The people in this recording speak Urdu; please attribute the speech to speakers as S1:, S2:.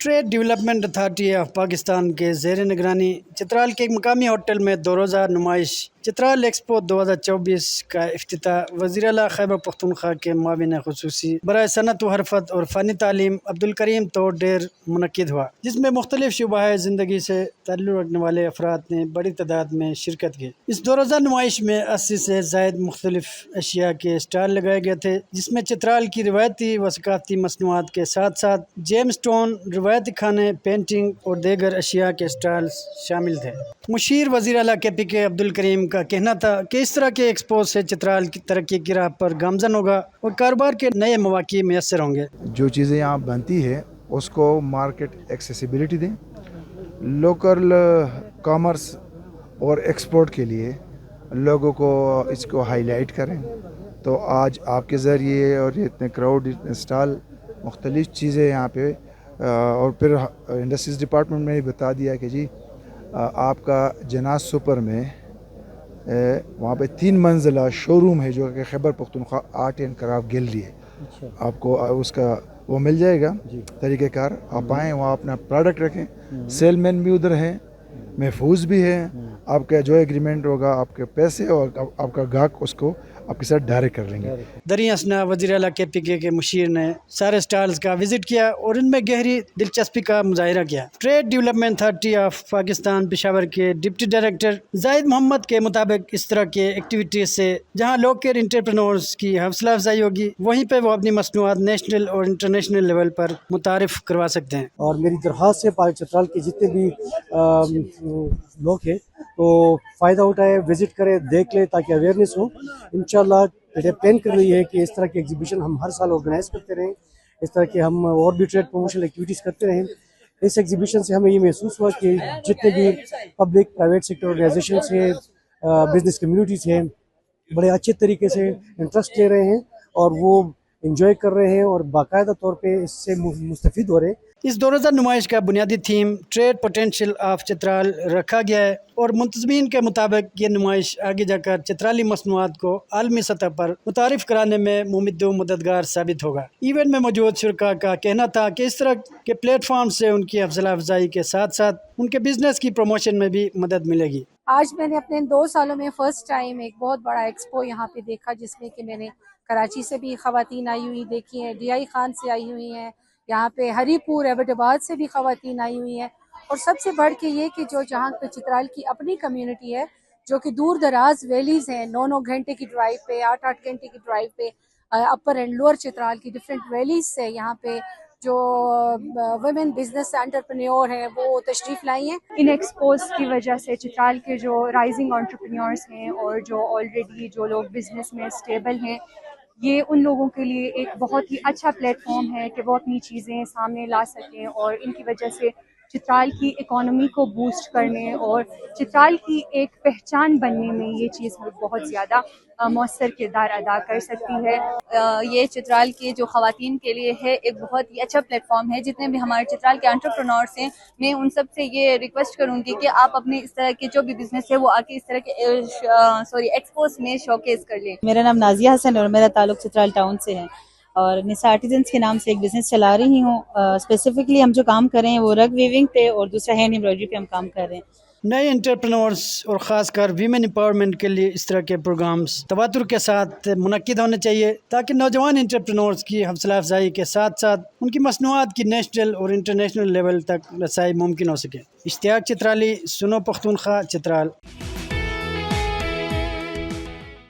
S1: Trade development authority of Pakistan کے زیر نگرانی چترال کے ایک مقامی ہوٹل میں 2 روزہ نمائش چترال ایکسپو 2024 کا افتتاح وزیر اعلیٰ خیبر پختونخوا کے معاون خصوصی برائے صنعت و حرفت اور فنی تعلیم عبدالکریم توڈ ڈیر منعقد ہوا، جس میں مختلف شعبہ زندگی سے تعلق رکھنے والے افراد نے بڑی تعداد میں شرکت کی۔ اس 2 روزہ نمائش میں 80 سے زائد مختلف اشیاء کے اسٹال لگائے گئے تھے، جس میں چترال کی روایتی و ثقافتی مصنوعات کے ساتھ ساتھ جیم سٹون، روایتی کھانے، پینٹنگ اور دیگر اشیاء کے اسٹالز شامل تھے۔ مشیر وزیر اعلیٰ KPK عبدالکریم کا کہنا تھا کہ اس طرح کے ایکسپو سے چترال کی ترقی کی راہ پر گامزن ہوگا اور کاروبار کے نئے مواقع میسر ہوں گے۔
S2: جو چیزیں یہاں بنتی ہے اس کو مارکیٹ ایکسیسیبلٹی دیں، لوکل کامرس اور ایکسپورٹ کے لیے لوگوں کو اس کو ہائی لائٹ کریں۔ تو آج آپ کے ذریعے اور یہ اتنے کراؤڈ، اتنے اسٹال، مختلف چیزیں یہاں پہ، اور پھر انڈسٹریز ڈپارٹمنٹ میں بتا دیا کہ جی آپ کا جناز سپر میں وہاں پہ 3 منزلہ شو روم ہے جو کہ Khyber Pakhtunkhwa art and craft gallery ہے۔ آپ کو اس کا وہ مل جائے گا طریقہ کار، آپ آئیں وہاں اپنا پروڈکٹ رکھیں، سیل مین بھی ادھر ہیں، محفوظ بھی ہے، آپ کا جو ایگریمنٹ ہوگا آپ کے پیسے اور آپ کا گاہک اس کو آپ کے ساتھ ڈائریکٹ کر لیں گے۔
S1: دریں اثنا وزیر اعلیٰ KPK کے مشیر نے سارے اسٹالز کا وزٹ کیا اور ان میں گہری دلچسپی کا مظاہرہ کیا۔ Trade development authority of Pakistan Peshawar کے ڈپٹی ڈائریکٹر زاہد محمد کے مطابق اس طرح کے ایکٹیویٹیز سے جہاں لوکل انٹرپرینورز کی حوصلہ افزائی ہوگی، وہیں پہ وہ اپنی مصنوعات نیشنل اور انٹرنیشنل لیول پر متعارف کروا سکتے ہیں۔
S3: اور میری درخواست ہے چترال کے جتنے بھی لوگ ہیں تو فائدہ اٹھائے، وزٹ کرے، دیکھ لے تاکہ اویئرنیس ہو۔ انشاءاللہ پلان کر رہی ہے کہ اس طرح کی ایگزیبیشن ہم ہر سال آرگنائز کرتے رہیں، اس طرح کے ہم اور بھی ٹریڈ پروموشنل ایکٹیویٹیز کرتے رہیں۔ اس ایگزیبیشن سے ہمیں یہ محسوس ہوا کہ جتنے بھی پبلک پرائیویٹ سیکٹر آرگنائزیشنس ہیں، بزنس کمیونٹیز ہیں، بڑے اچھے طریقے سے انٹرسٹ لے رہے ہیں اور وہ انجوائے کر رہے ہیں اور باقاعدہ طور پہ اس سے مستفید ہو رہے ہیں۔
S1: اس 2 روزہ نمائش کا بنیادی theme trade potential of Chitral رکھا گیا ہے اور منتظمین کے مطابق یہ نمائش آگے جا کر چترالی مصنوعات کو عالمی سطح پر متعارف کرانے میں ممد و مددگار ثابت ہوگا۔ ایونٹ میں موجود شرکاء کا کہنا تھا کہ اس طرح کے پلیٹ فارم سے ان کی حوصلہ افزائی کے ساتھ ساتھ ان کے بزنس کی پروموشن میں بھی مدد ملے گی۔
S4: آج میں نے اپنے 2 سالوں میں فرسٹ ٹائم ایک بہت بڑا ایکسپو یہاں پہ دیکھا، جس میں کہ میں نے کراچی سے بھی خواتین آئی ہوئی دیکھی ہیں، DI خان سے آئی ہوئی ہیں، یہاں پہ ہری پور ایبٹ آباد سے بھی خواتین آئی ہوئی ہیں، اور سب سے بڑھ کے یہ کہ جو جہاں پہ چترال کی اپنی کمیونٹی ہے جو کہ دور دراز ویلیز ہیں، 9 گھنٹے کی ڈرائیو پہ، 8 گھنٹے کی ڈرائیو پہ، اپر اینڈ لوور چترال کی ڈفرینٹ ویلیز سے یہاں پہ جو ویمن بزنس انٹرپرینیور ہیں وہ تشریف لائی ہیں۔
S5: ان ایکسپوز کی وجہ سے چترال کے جو رائزنگ انٹرپرینیورس ہیں اور جو آلریڈی جو لوگ بزنس میں اسٹیبل ہیں، یہ ان لوگوں کے لیے ایک بہت ہی اچھا پلیٹ فارم ہے کہ وہ اپنی چیزیں سامنے لا سکیں، اور ان کی وجہ سے چترال کی اکانومی کو بوسٹ کرنے اور چترال کی ایک پہچان بننے میں یہ چیز بہت زیادہ مؤثر کردار ادا کر سکتی ہے۔
S6: یہ چترال کی جو خواتین کے لیے ہے ایک بہت ہی اچھا پلیٹ فارم ہے۔ جتنے بھی ہمارے چترال کے انٹرپرینورس ہیں، میں ان سب سے یہ ریکویسٹ کروں گی کہ آپ اپنے اس طرح کے جو بھی بزنس ہے وہ آ کے اس طرح کے ایکسپوز میں شوکیس کر لیں۔
S7: میرا نام نازیہ حسن اور میرا تعلق چترال ٹاؤن سے ہے، اور نساء آرٹیزنس کے نام سے ایک بزنس چلا رہی ہوں۔ اسپیسیفکلی ہم جو کام کر رہے ہیں وہ رگ ویونگ پہ اور دوسرا ہینڈ ایمبرائڈری پہ ہم کام کر رہے ہیں۔
S1: نئے انٹرپرینورز اور خاص کر ویمن امپاورمنٹ کے لیے اس طرح کے پروگرامز تواتر کے ساتھ منعقد ہونے چاہیے تاکہ نوجوان انٹرپرینورز کی حوصلہ افزائی کے ساتھ ساتھ ان کی مصنوعات کی نیشنل اور انٹرنیشنل لیول تک رسائی ممکن ہو سکے۔ اشتیاق چترالی، سنو پختونخوا، چترال۔